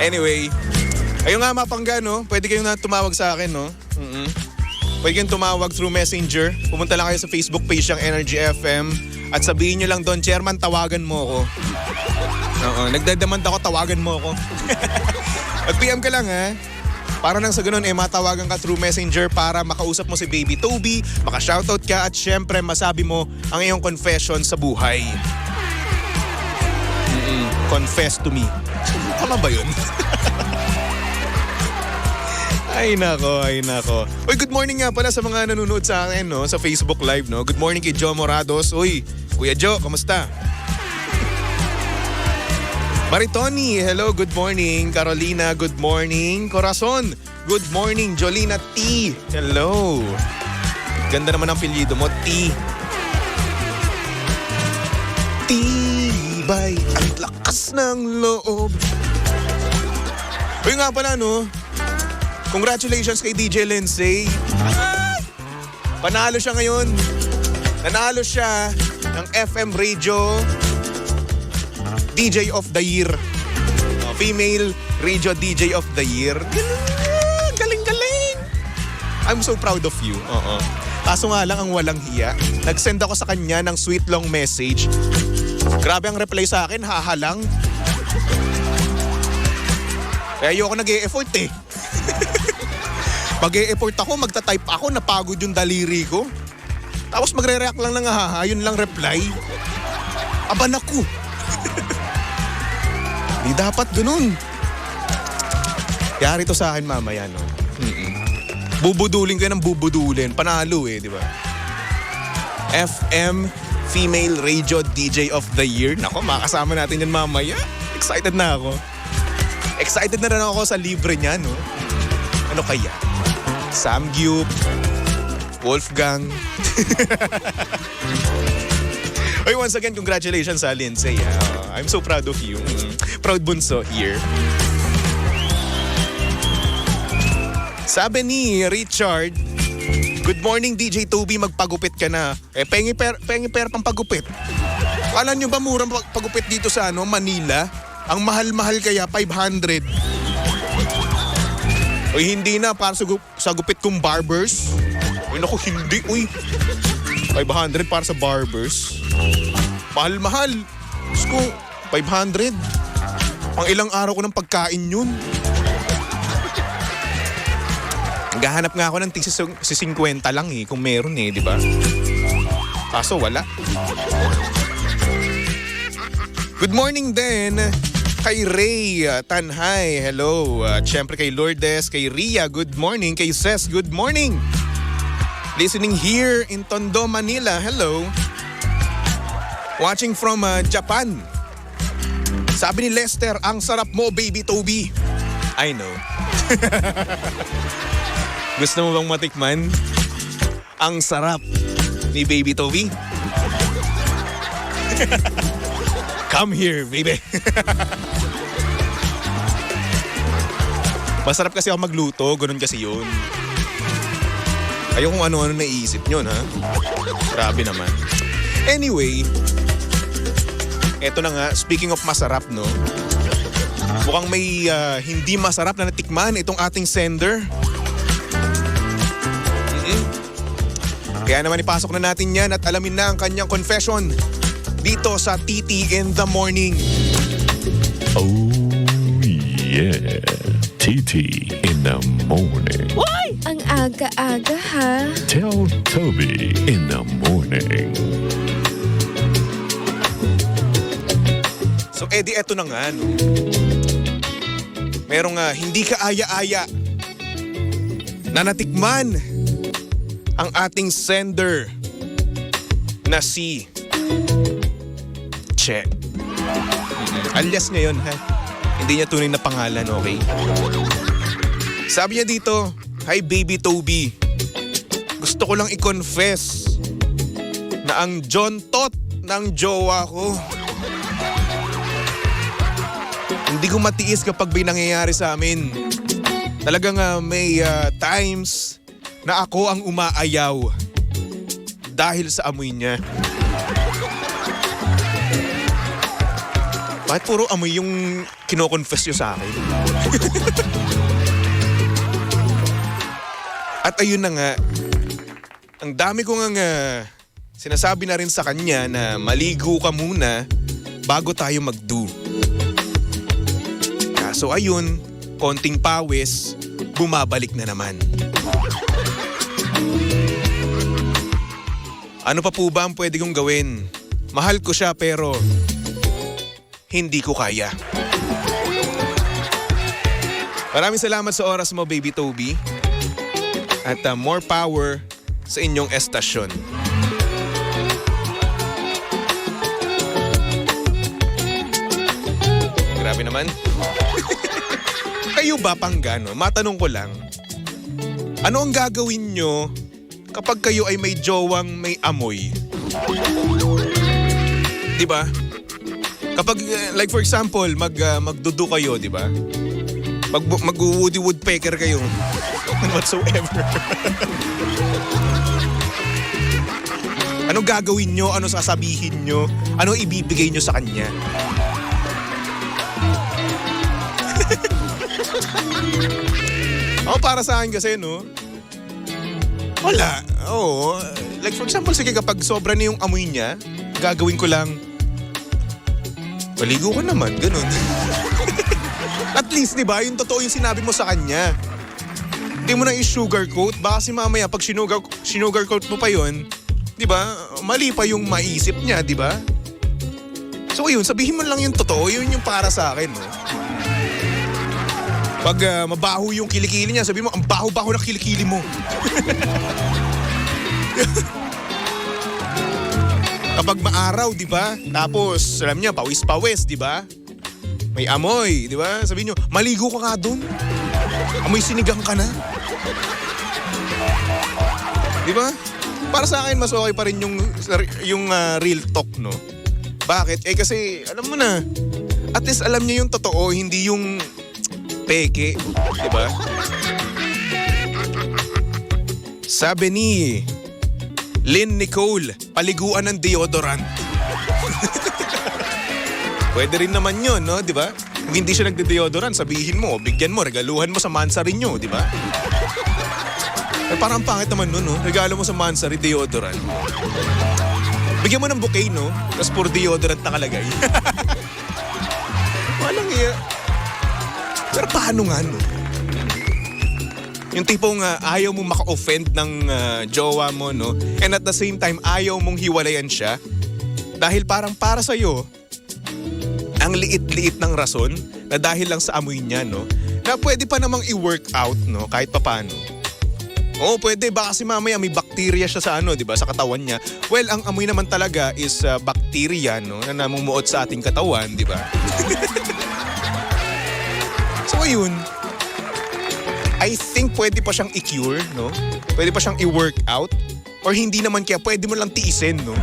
Anyway, ayun nga mapangga, no? Pwede kayong na tumawag sa akin, no? Pwede kayong tumawag through Messenger. Pumunta lang kayo sa Facebook page ng Energy FM at sabihin nyo lang doon, Chairman, tawagan mo ako. Oo, nagdademand ako, tawagan mo ako. Mag-PM ka lang, ha? Para nang sa ganun, matawagan ka through Messenger para makausap mo si Baby Toby, maka-shoutout ka at syempre masabi mo ang iyong confession sa buhay. Confess to me. Tama ba yun? Ay nako, ay nako. Uy, good morning nga pala sa mga nanonood sa akin, no? Sa Facebook Live, no? Good morning kay Joe Morados. Uy, Kuya Joe, kamusta? Maritoni, hello, good morning. Carolina, good morning. Corazon, good morning. Jolina T, hello. Ganda naman ang apelyido mo, T. Tibay ang lakas ng loob. Uy nga pala, no? Congratulations kay DJ Lindsay. Panalo siya ngayon. Nanalo siya ng FM Radio DJ of the Year. Female Radio DJ of the Year. Galing-galing. I'm so proud of you. Kaso nga lang ang walang hiya. Nag-send ako sa kanya ng sweet long message. Grabe ang reply sa akin, hahalang. Kaya ayoko nag-e-effort eh. Mag-e-effort ako, magta-type ako, napagod yung daliri ko. Tapos magre-react lang ng haha, yun lang reply. Aba naku. Di dapat ganun. Yari to sa akin mamaya, no? Bubudulin ko yan ng bubudulin. Panalo eh, di ba? FM Female Radio DJ of the Year. Nako, makakasama natin yan mamaya. Excited na ako. Excited na rin ako sa libre niya, no? Ano kaya? Samgyup, Wolfgang. Oy, once again, congratulations sa Lindsay. I'm so proud of you. Proud bunso here. Sabi ni Richard, good morning DJ Toby, magpagupit ka na. Pengi per pang pagupit. Kala nyo ba murang pagupit dito sa Manila? Ang mahal-mahal kaya 500. Uy, hindi na para sa gupit kong barbers. Uy, naku, hindi. Uy, 500 para sa barbers. Mahal-mahal. Diyos ko, 500. Pang ilang araw ko ng pagkain yun. Naghahanap nga ako ng si 50 lang eh, kung meron eh, di ba? Kaso wala. Good morning din kay Ray Tanhay, hello. Siyempre kay Lourdes, kay Ria, good morning. Kay Ces, good morning. Listening here in Tondo, Manila, hello. Watching from Japan. Sabi ni Lester, ang sarap mo, Baby Toby. I know. Gusto mo bang matikman ang sarap ni Baby Toby? Come here, baby. Masarap kasi ako magluto, ganun kasi yun. Ayaw kung ano-ano naisip nyo, ha? Grabe naman. Anyway, eto na nga, speaking of masarap, no? Mukhang may hindi masarap na natikman itong ating sender. Kaya naman ipasok na natin yan at alamin na ang kanyang confession dito sa TT in the Morning. Oh yeah, TT in the Morning. Why? Ang aga-aga ha. Tell Toby in the Morning. So Eddie, eto na nga, no? Merong hindi ka aya-aya na natikman ang ating sender na si Che. Alias niya yun, ha? Hindi niya tunay na pangalan, okay? Sabi niya dito, hi Baby Toby. Gusto ko lang i-confess na ang John Tot ng jowa ko. Hindi ko matiis kapag may nangyayari sa amin. Talagang may times na ako ang umaayaw dahil sa amoy niya. Bakit puro amoy yung kino-confess nyo sa akin? At ayun na nga, ang dami ko nga sinasabi na rin sa kanya na maligo ka muna bago tayo mag-do. Kaso ayun, konting pawis, bumabalik na naman. Ano pa po ba ang pwede kong gawin? Mahal ko siya pero hindi ko kaya. Maraming salamat sa oras mo, Baby Toby. At more power sa inyong estasyon. Grabe naman. Kayo ba, Panggano? Matanong ko lang. Ano ang gagawin nyo kapag kayo ay may jowang may amoy? Diba? Kapag, like for example, magdudu kayo, diba? Mag-woody woodpecker kayo. Whatsoever. Anong gagawin nyo? Ano sasabihin nyo? Ano ibibigay nyo sa kanya? Ako para sa akin kasi, no? Wala. Oo. Like for example, sige kapag sobra na yung amoy niya, gagawin ko lang, maligo ka naman, ganun. At least, di ba, yung totoo yung sinabi mo sa kanya. Hindi mo na i-sugarcoat. Baka si mamaya, pag sinugarcoat mo pa yun, di ba, mali pa yung maisip niya, di ba? So yun, sabihin mo lang yung totoo, yun yung para sa akin, no? Pag mabaho yung kilikili niya, sabihin mo, ang baho-baho na kilikili mo. Kapag maaraw, di ba? Tapos, alam niya, pawis-pawis, di ba? May amoy, di ba? Sabihin niyo, maligo ka nga dun. Amoy sinigang ka na. Di ba? Para sa akin, mas okay pa rin yung real talk, no? Bakit? Eh kasi, alam mo na, at least alam niya yung totoo, hindi yung peke. Di ba? Sabi ni Lynn Nicole, paliguan ng deodorant. Pwede rin naman yun, no? Di ba? Kung hindi siya nagde-deodorant, sabihin mo, bigyan mo, regaluhan mo sa Mansari nyo, di ba? Eh, parang pangit naman nun, no? Regalo mo sa Mansari, deodorant. Bigyan mo ng bouquet, no? Tapos puro deodorant nakalagay. Walang iya. Pero paano nga, no? Yung tipong ayaw mong maka-offend ng jowa mo, no? And at the same time, ayaw mong hiwalayan siya. Dahil parang para sa'yo, ang liit-liit ng rason na dahil lang sa amoy niya, no? Na pwede pa namang i-work out, no? Kahit papaano. Oo, pwede. Baka kasi mamaya may bacteria siya sa di ba? Sa katawan niya. Well, ang amoy naman talaga is bacteria, no? Na namumuot sa ating katawan, di ba? So, ayun. I think pwede pa siyang i-cure, no? Pwede pa siyang i-work out. Or hindi naman kaya pwede mo lang tiisin, no?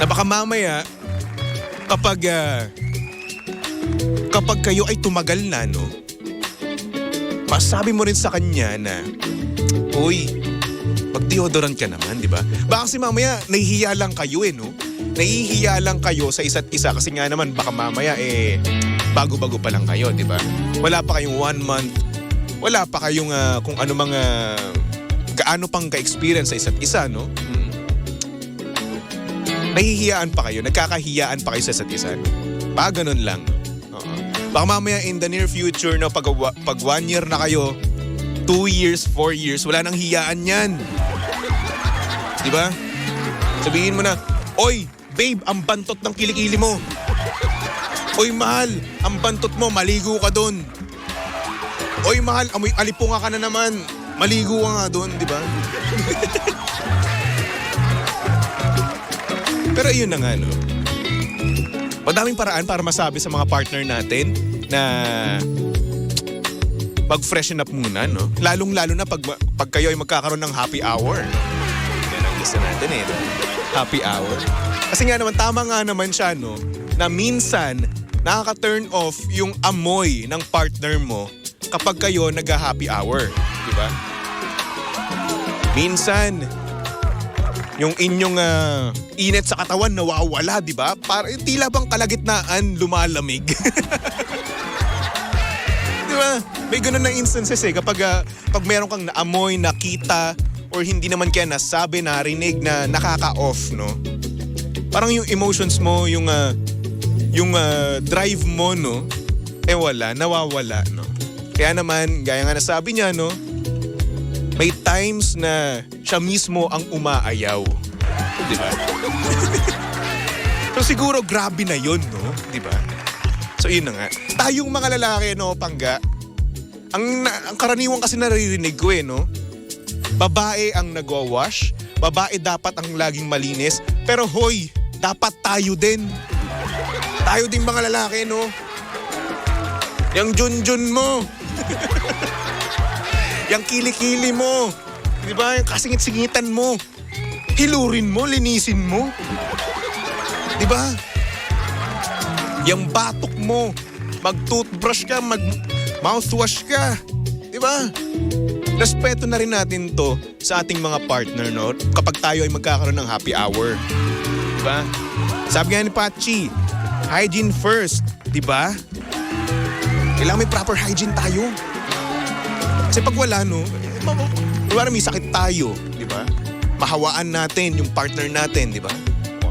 Na baka mamaya, kapag kayo ay tumagal na, no? Masabi mo rin sa kanya na, uy, mag-deodorant ka naman, di ba? Baka kasi mamaya, nahihiya lang kayo, no? Nahihiya lang kayo sa isa't isa kasi nga naman, baka mamaya, bago-bago pa lang kayo, di ba? Wala pa kayong 1 month, wala pa kayong kung ano mga, gaano pang ka-experience sa isa't isa, no? Nahihiyaan pa kayo, nagkakahiyaan pa kayo sa isa't isa. Baka ganun lang. Oo. Baka mamaya in the near future, no, pag 1 year na kayo, 2 years, 4 years, wala nang hiyaan yan. Diba? Sabihin mo na, oy, babe, ang bantot ng kilikili mo. Oy, mahal, ang bantot mo, maligo ka dun. Oy, mahal, amoy alipunga ka na naman. Maligo ka nga dun, diba? Pero yun na nga, no? Madaming paraan para masabi sa mga partner natin na mag-freshen up muna, no? Lalong-lalo na pag kayo ay magkakaroon ng happy hour, no? Yan ang gusto natin, no? Happy hour. Kasi nga naman, tama nga naman siya, no? Na minsan, nakaka-turn off yung amoy ng partner mo kapag kayo nag-happy hour. Diba? Minsan, yung inyong init sa katawan nawawala, di ba? Tila bang kalagitnaan lumalamig. Di ba? May ganun na instances kapag pag meron kang naamoy, nakita, or hindi naman kaya nasabi, narinig na nakaka-off, no? Parang yung emotions mo, yung drive mo, no? Wala, nawawala, no? Kaya naman, gaya nga nasabi niya, no? May times na siya mismo ang umaayaw. Di ba? So siguro grabe na yun, no? Di ba? So yun na nga. Tayong mga lalaki, no, Pangga, ang karaniwang kasi naririnig ko no? Babae ang nagwawash, babae dapat ang laging malinis, pero hoy, dapat tayo din. Tayo din mga lalaki, no? Yang junjun mo. Yang kilikili mo. Di ba? Yung kasingit-singitan mo. Hilurin mo, linisin mo. Di ba? Yang batok mo. Mag-toothbrush ka, mag-mouthwash ka. Di ba? Respeto na rin natin to sa ating mga partner, no? Kapag tayo ay magkakaroon ng happy hour. Di ba? Sabi nga ni Pachi, hygiene first. Di ba? Kailangan may proper hygiene tayo. Kasi pag wala, no? May sakit tayo. Di ba? Mahawaan natin yung partner natin, di ba?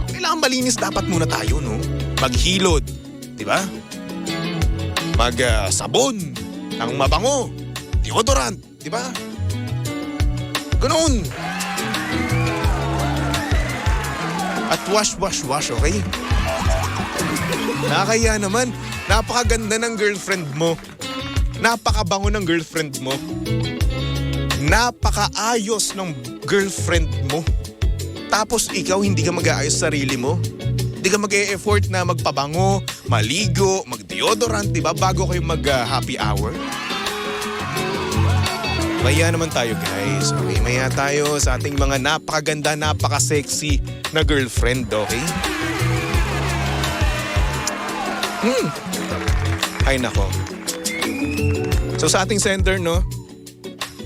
Kailangan malinis dapat muna tayo, no? Maghilod, di ba? Sabon, ang mabango, deodorant, di ba? Ganoon. At wash, okay? Nakakaya naman, napakaganda ng girlfriend mo. Napakabango ng girlfriend mo. Napakaayos ng girlfriend mo. Tapos ikaw hindi ka mag-aayos sa sarili mo. Hindi ka mag-e-effort na magpabango, maligo, mag-deodorant, diba? Bago kayo mag-happy hour. Maya naman tayo, guys. Okay, maya tayo sa ating mga napakaganda, napaka-sexy na girlfriend, okay? Ay nako. So sa ating sender, no?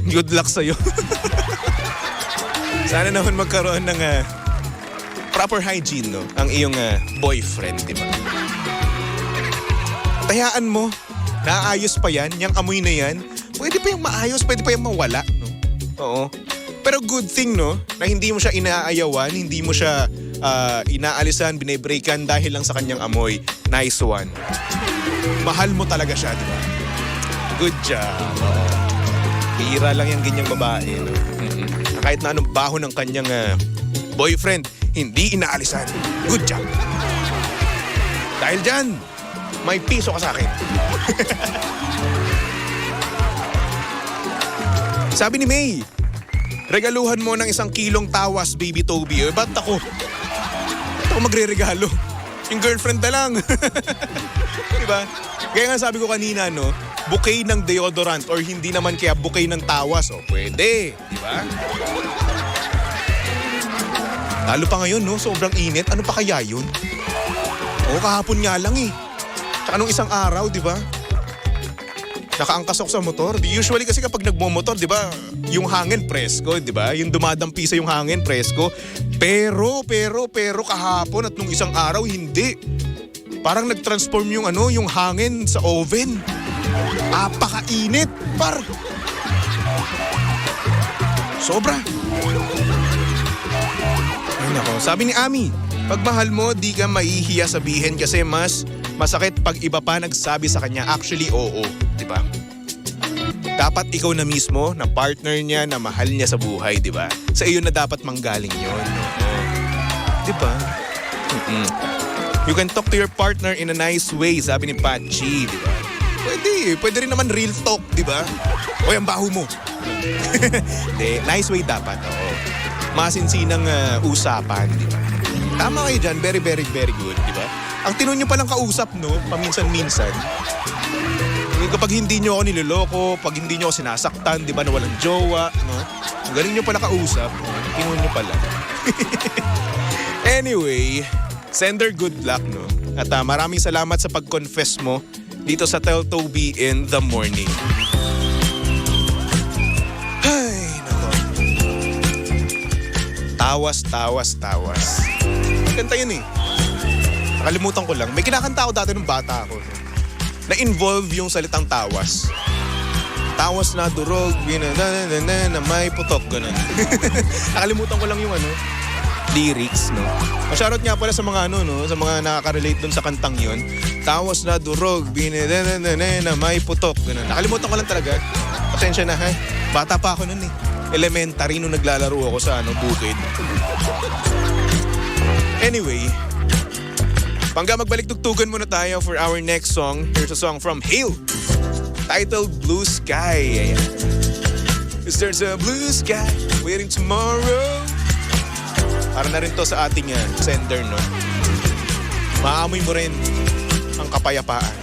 Good luck sa'yo. Sana naman magkaroon ng proper hygiene, no? Ang iyong boyfriend, di ba? Tayaan mo, naayos pa yan, yung amoy na yan. Pwede pa yung maayos, pwede pa yung mawala, no? Oo. Pero good thing, no? Na hindi mo siya inaayawan, hindi mo siya inaalisan, binebreakan dahil lang sa kanyang amoy. Nice one. Mahal mo talaga siya, di ba? Good job. Oo. Hira lang yung ganyang babae, no? Kahit na anong baho ng kanyang boyfriend, hindi inaalisan. Good job. Dahil dyan, may piso ka sa akin. Sabi ni May, regaluhan mo ng 1 kilong tawas, baby Toby. Ba't ako? Ba't ako magre-regalo? Yung girlfriend na lang. Diba? Kaya nga sabi ko kanina, no? Bouquet ng deodorant or hindi naman kaya bouquet ng tawas. O, pwede. Diba? Lalo pa ngayon, no? Sobrang init. Ano pa kaya yun? O, kahapon nga lang eh. Tsaka nung isang araw, diba? Nakaangkas ako sa motor. Usually kasi kapag nagmo-motor, di ba, yung hangin presko, di ba? Yung dumadampi sa yung hangin presko. Pero kahapon at nung isang araw, hindi. Parang nag-transform yung yung hangin sa oven. Apakainit, par. Sobra. Ay nako, sabi ni Ami, pag mahal mo, di ka mahihiya sabihin kasi mas masakit pag iba pa nagsabi sa kanya. Actually, oo. Diba? Dapat ikaw na mismo, na partner niya, na mahal niya sa buhay, diba? Sa iyo na dapat manggaling yun. Diba? You can talk to your partner in a nice way, sabi ni Pachi, diba? Pwede rin naman real talk, diba? Oy, ang baho mo. Nice way dapat, oo. Masinsinang usapan, diba? Tama kayo dyan, very, very, very good, diba? Ang tinun nyo palang kausap, no? Paminsan-minsan. Kapag hindi nyo ako niloloko, pag hindi nyo ako sinasaktan, di ba, na walang jowa, no? Ang galing nyo pala kausap, tinun nyo pala. Anyway, sender good luck, no? At maraming salamat sa pag-confess mo dito sa Tell Toby in the Morning. Ay, nako. Tawas. Kanta yun eh. Nakalimutan ko lang. May kinakanta ako dati nung bata ako. Na-involve yung salitang tawas. Tawas na durog, na may putok, ganun. Nakalimutan ko lang yung lyrics, no? Shoutout nga pala sa mga sa mga nakaka-relate dun sa kantang yun. Tawas na durog, na may putok, ganun. Nakalimutan ko lang talaga. Pasensya na, ha? Bata pa ako nun eh. Elementary nung naglalaro ako sa bukid. Anyway, Pangga, magbalik tugtugan muna tayo for our next song. Here's a song from Hale, titled Blue Sky. Ayan. 'Cause there's a blue sky waiting tomorrow. Para na rin to sa ating sender, no? Maamoy mo rin ang kapayapaan.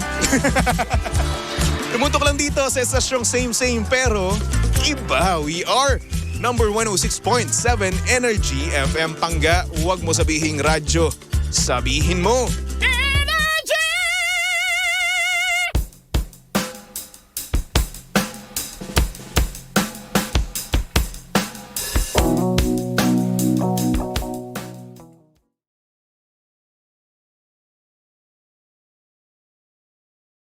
Tumutok lang dito sa estasyong same pero iba. We are number 106.7 Energy FM. Pangga, huwag mo sabihing radyo. Sabihin mo